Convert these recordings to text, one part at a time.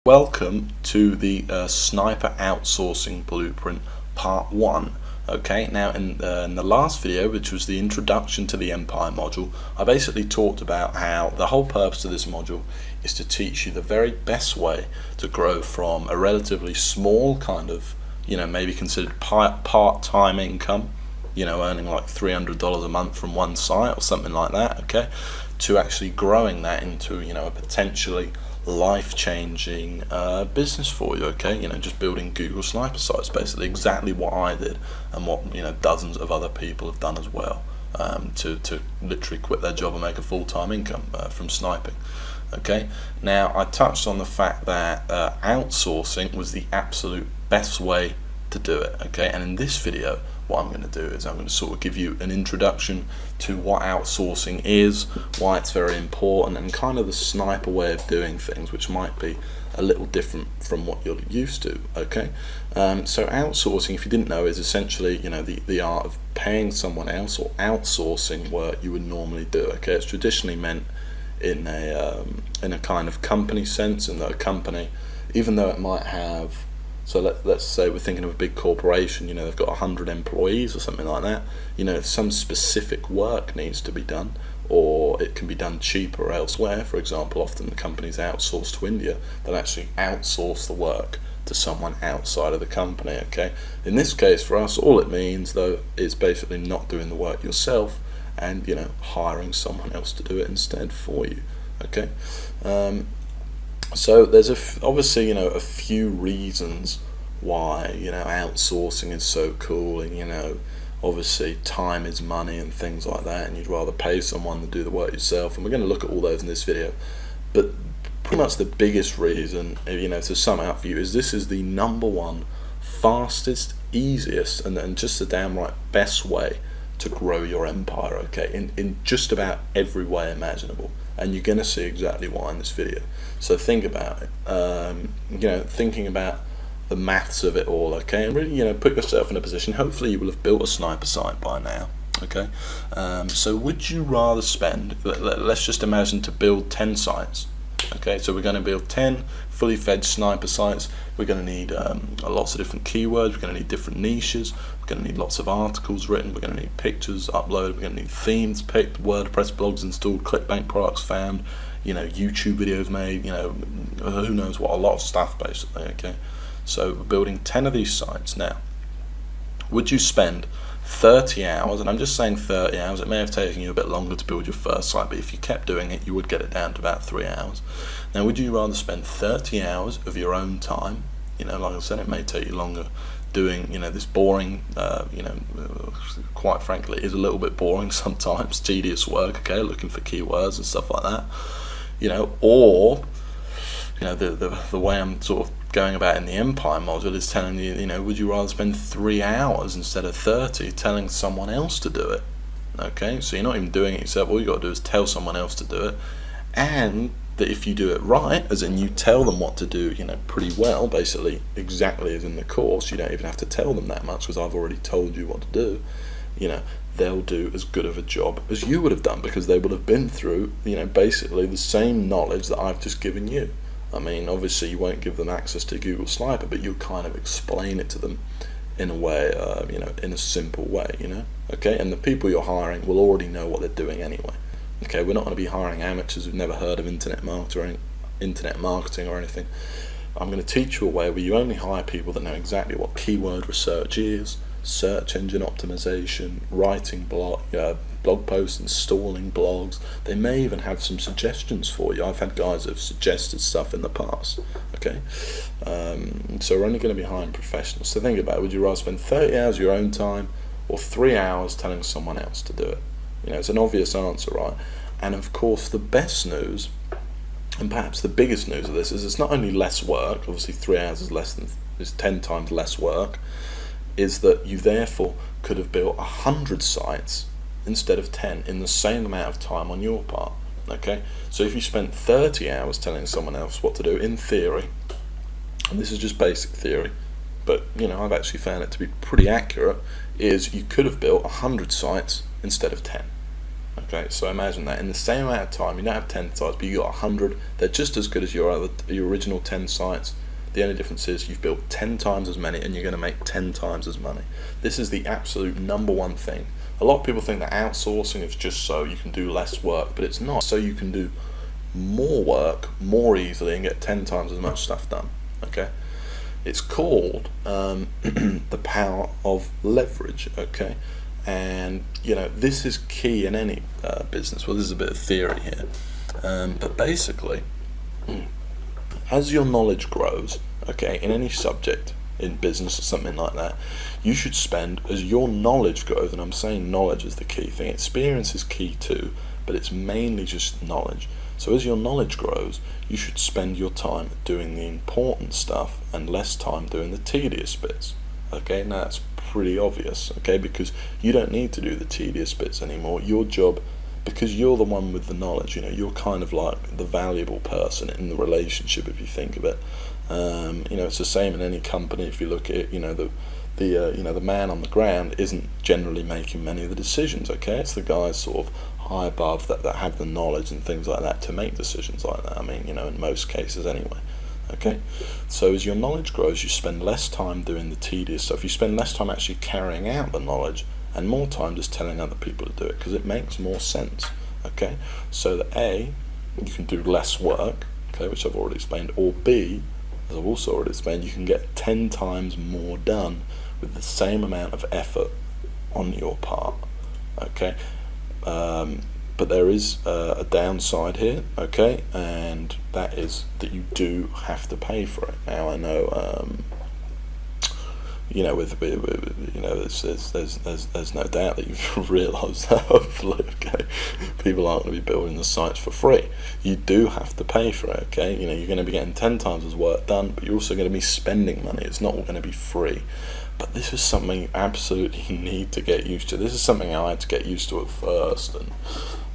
Welcome to the Sniper Outsourcing Blueprint Part 1. Okay, now in the last video, which was the introduction to the Empire module, I basically talked about how the whole purpose of this module is to teach you the very best way to grow from a relatively small kind of, maybe considered part-time income, earning like $300 a month from one site or something like that, okay, to actually growing that into, a potentially life-changing business for you, okay? Just building Google Sniper sites, basically exactly what I did and what dozens of other people have done as well, to literally quit their job and make a full-time income from sniping. Okay, now I touched on the fact that outsourcing was the absolute best way to do it, okay? And in this video, what I'm going to do is I'm going to sort of give you an introduction to what outsourcing is, why it's very important, and kind of the sniper way of doing things, which might be a little different from what you're used to, okay? So outsourcing, if you didn't know, is essentially the art of paying someone else or outsourcing work you would normally do, okay? It's traditionally meant in a kind of company sense, and that a company, even though it might have, so let's say we're thinking of a big corporation, they've got 100 employees or something like that, if some specific work needs to be done, or it can be done cheaper elsewhere, for example, often the companies outsource to India, they'll actually outsource the work to someone outside of the company, okay? In this case, for us, all it means, though, is basically not doing the work yourself and, hiring someone else to do it instead for you, okay? So there's obviously a few reasons why outsourcing is so cool, and obviously time is money and things like that, and you'd rather pay someone to do the work yourself, and we're going to look at all those in this video. But pretty much the biggest reason, to sum up for you, is this is the number one fastest, easiest, and just the downright best way to grow your empire, okay, in just about every way imaginable. And you're going to see exactly why in this video. So think about it, thinking about the maths of it all, okay, and really, put yourself in a position. Hopefully you will have built a sniper site by now, okay. So would you rather spend, let's just imagine to build 10 sites, okay, so we're going to build 10 fully fledged sniper sites. We're going to need lots of different keywords, we're going to need different niches, we're going to need lots of articles written, we're going to need pictures uploaded, we're going to need themes picked, WordPress blogs installed, ClickBank products found, YouTube videos made, who knows what, a lot of stuff basically, okay. So we're building 10 of these sites. Now, would you spend 30 hours, and I'm just saying 30 hours, it may have taken you a bit longer to build your first site, but if you kept doing it, you would get it down to about 3 hours. Now, would you rather spend 30 hours of your own time, like I said, it may take you longer doing, this boring, quite frankly, it is a little bit boring sometimes, tedious work, okay, looking for keywords and stuff like that, or, the way I'm sort of going about in the Empire module is telling you, would you rather spend 3 hours instead of 30 telling someone else to do it? Okay, so you're not even doing it yourself, all you got to do is tell someone else to do it, and that if you do it right, as in you tell them what to do, pretty well, basically exactly as in the course, you don't even have to tell them that much because I've already told you what to do, they'll do as good of a job as you would have done because they would have been through, basically the same knowledge that I've just given you. I mean, obviously you won't give them access to Google Sniper, but you'll kind of explain it to them in a way, in a simple way, okay? And the people you're hiring will already know what they're doing anyway, okay? We're not going to be hiring amateurs who've never heard of internet marketing or anything. I'm going to teach you a way where you only hire people that know exactly what keyword research is, search engine optimization, writing blog posts, installing blogs. They may even have some suggestions for you. I've had guys that have suggested stuff in the past, okay? So we're only going to be hiring professionals. So think about it. Would you rather spend 30 hours of your own time or 3 hours telling someone else to do it? It's an obvious answer, right? And of course the best news, and perhaps the biggest news of this, is it's not only less work, obviously 3 hours is 10 times less work, is that you therefore could have built 100 sites instead of 10 in the same amount of time on your part, okay? So if you spent 30 hours telling someone else what to do, in theory, and this is just basic theory, but I've actually found it to be pretty accurate, is you could have built 100 sites instead of 10, Okay, so imagine that in the same amount of time, you don't have 10 sites, but you got 100. They're just as good as your original 10 sites. The only difference is you've built 10 times as many, and you're going to make 10 times as money. This is the absolute number one thing. A lot of people think that outsourcing is just so you can do less work, but it's not. So you can do more work more easily and get 10 times as much stuff done. Okay, it's called the power of leverage. Okay, and this is key in any business. Well, this is a bit of theory here, but basically, as your knowledge grows, okay, in any subject, in business or something like that, you should spend, as your knowledge grows, and I'm saying knowledge is the key thing, experience is key too, but it's mainly just knowledge. So as your knowledge grows, you should spend your time doing the important stuff and less time doing the tedious bits. Okay, now that's pretty obvious, okay, because you don't need to do the tedious bits anymore. Your job, because you're the one with the knowledge, you're kind of like the valuable person in the relationship, if you think of it. It's the same in any company. If you look at it, the man on the ground isn't generally making many of the decisions. Okay, it's the guys sort of high above that have the knowledge and things like that to make decisions like that. I mean, in most cases anyway. Okay, so as your knowledge grows, you spend less time doing the tedious stuff. You spend less time actually carrying out the knowledge and more time just telling other people to do it, because it makes more sense. Okay, so that A, you can do less work, okay, which I've already explained, or B, as I've also already explained, you can get 10 times more done with the same amount of effort on your part. Okay, but there is a downside here, okay, and that is that you do have to pay for it. Now I know, there's no doubt that you've realised that. Hopefully, okay, people aren't going to be building the sites for free. You do have to pay for it, okay. You're going to be getting 10 times as work done, but you're also going to be spending money. It's not all going to be free. But this is something you absolutely need to get used to. This is something I had to get used to at first, and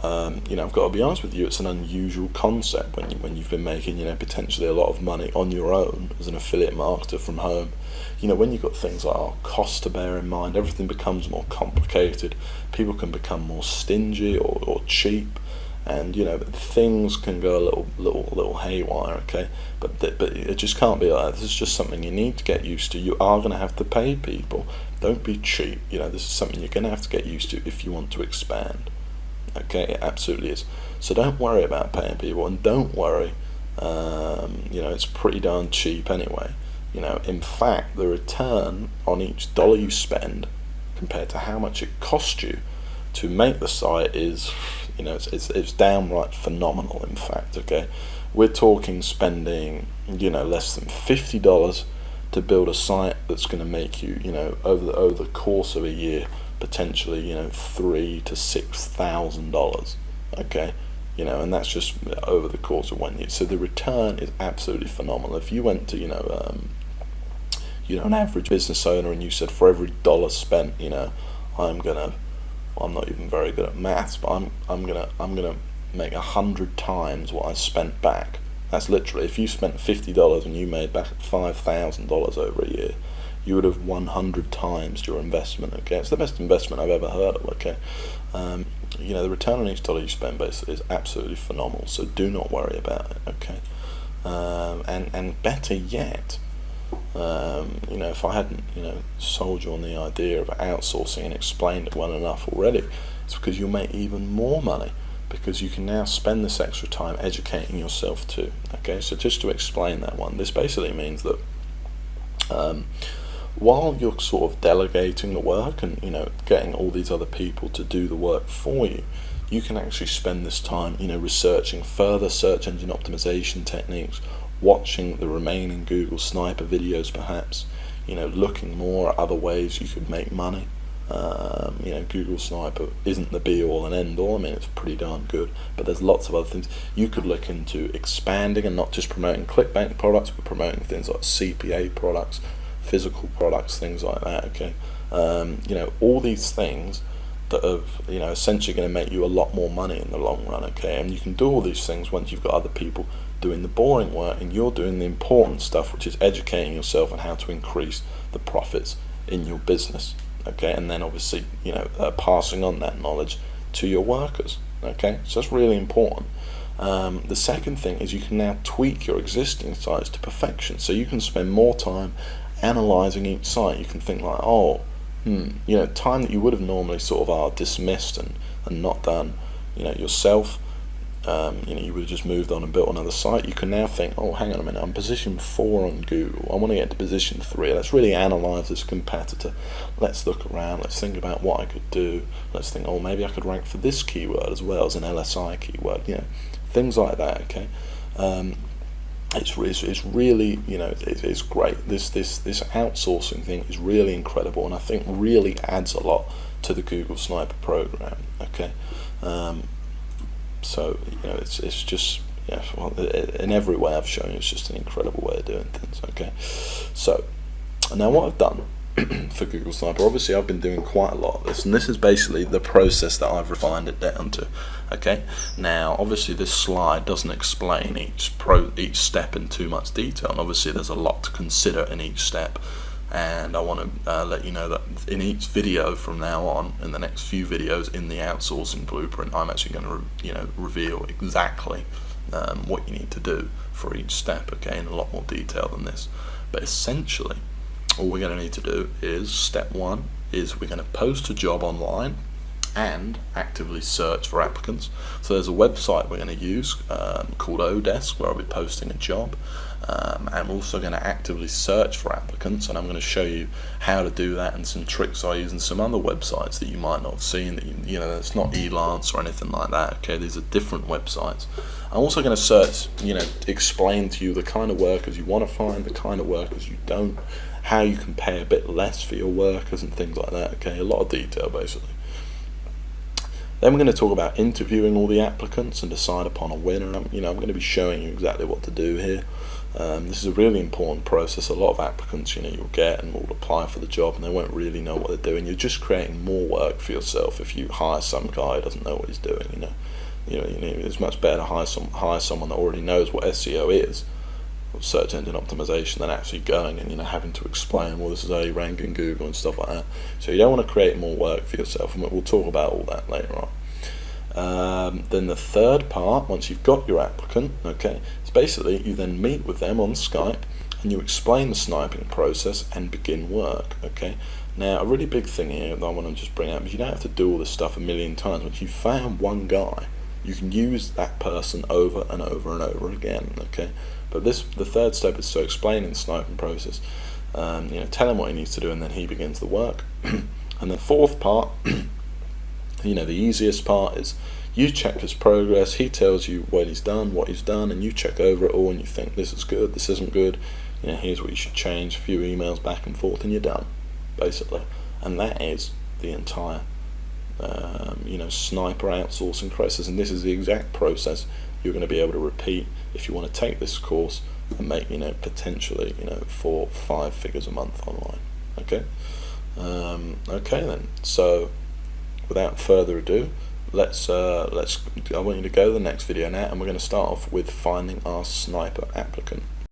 I've got to be honest with you, it's an unusual concept when you've been making potentially a lot of money on your own as an affiliate marketer from home. When you've got things like costs to bear in mind, everything becomes more complicated. People can become more stingy or cheap, and things can go a little haywire. Okay, but it just can't be like that. This is just something you need to get used to. You are going to have to pay people. Don't be cheap. This is something you're going to have to get used to if you want to expand. Okay, it absolutely is. So don't worry about paying people, and don't worry. It's pretty darn cheap anyway. In fact, the return on each dollar you spend compared to how much it costs you to make the site is, it's downright phenomenal. In fact, okay, we're talking spending, less than $50 to build a site that's going to make you, over the course of a year, potentially, $3,000 to $6,000. Okay, and that's just over the course of 1 year. So the return is absolutely phenomenal. If you went to, an average business owner, and you said, for every dollar spent, I'm not even very good at maths, but I'm gonna make 100 times what I spent back. That's literally, if you spent $50 and you made back $5,000 over a year, you would have 100 times your investment. Okay, it's the best investment I've ever heard of. Okay, the return on each dollar you spend basically is absolutely phenomenal. So do not worry about it. Okay, and better yet, if I hadn't sold you on the idea of outsourcing and explained it well enough already, it's because you'll make even more money, because you can now spend this extra time educating yourself too. Okay, so just to explain that one, this basically means that while you're sort of delegating the work and getting all these other people to do the work for you, you can actually spend this time researching further search engine optimization techniques, watching the remaining Google Sniper videos perhaps, looking more at other ways you could make money. Google Sniper isn't the be all and end all. I mean, it's pretty darn good, but there's lots of other things you could look into expanding, and not just promoting ClickBank products, but promoting things like CPA products, physical products, things like that. Okay, all these things that are essentially going to make you a lot more money in the long run. Okay, and you can do all these things once you've got other people doing the boring work and you're doing the important stuff, which is educating yourself on how to increase the profits in your business. Okay, and then obviously passing on that knowledge to your workers. Okay, so that's really important. The second thing is you can now tweak your existing sites to perfection, so you can spend more time analyzing each site. You can think like, oh, time that you would have normally sort of dismissed and not done, yourself. You would have just moved on and built another site. You can now think, oh, hang on a minute, I'm position 4 on Google. I want to get to position 3. Let's really analyze this competitor. Let's look around. Let's think about what I could do. Let's think, oh, maybe I could rank for this keyword as well as an LSI keyword. Things like that. Okay. It's really, it's great. This outsourcing thing is really incredible, and I think really adds a lot to the Google Sniper program. Okay. So it's just in every way I've shown you, it's just an incredible way of doing things. Okay, so now what I've done for Google Sniper, obviously I've been doing quite a lot of this, and this is basically the process that I've refined it down to. Okay, now obviously this slide doesn't explain each step in too much detail, and obviously there's a lot to consider in each step. And I want to let you know that in each video from now on, in the next few videos in the outsourcing blueprint, I'm actually going to reveal exactly what you need to do for each step, okay, in a lot more detail than this. But essentially, all we're going to need to do is step 1 is we're going to post a job online and actively search for applicants. So there's a website we're going to use called Odesk, where I'll be posting a job. And we're also going to actively search for applicants, and I'm going to show you how to do that and some tricks I use and some other websites that you might not have seen. That it's not Elance or anything like that. Okay, these are different websites. I'm also going to search, explain to you the kind of workers you want to find, the kind of workers you don't, how you can pay a bit less for your workers and things like that. Okay, a lot of detail basically. Then we're going to talk about interviewing all the applicants and decide upon a winner. I'm going to be showing you exactly what to do here. This is a really important process. A lot of applicants, you'll get and will apply for the job, and they won't really know what they're doing. You're just creating more work for yourself if you hire some guy who doesn't know what he's doing. It's much better to hire someone that already knows what SEO is, or search engine optimization, than actually going and having to explain, well, this is how you rank in Google and stuff like that. So you don't want to create more work for yourself, and we'll talk about all that later on. Then the third part, once you've got your applicant, okay, it's basically you then meet with them on Skype and you explain the sniping process and begin work. Okay, now a really big thing here that I want to just bring up is you don't have to do all this stuff a million times. Once you've found one guy, you can use that person over and over and over again. Okay, but the third step is to explain the sniping process. Tell him what he needs to do, and then he begins the work. And the fourth part, the easiest part is you check his progress. He tells you what he's done, and you check over it all, and you think this is good, this isn't good. Here's what you should change. A few emails back and forth, and you're done, basically. And that is the entire, sniper outsourcing process. And this is the exact process you're going to be able to repeat if you want to take this course and make, potentially, 4 or 5 figures a month online. Okay. Okay then. So, without further ado, I want you to go to the next video now, and we're going to start off with finding our sniper applicant.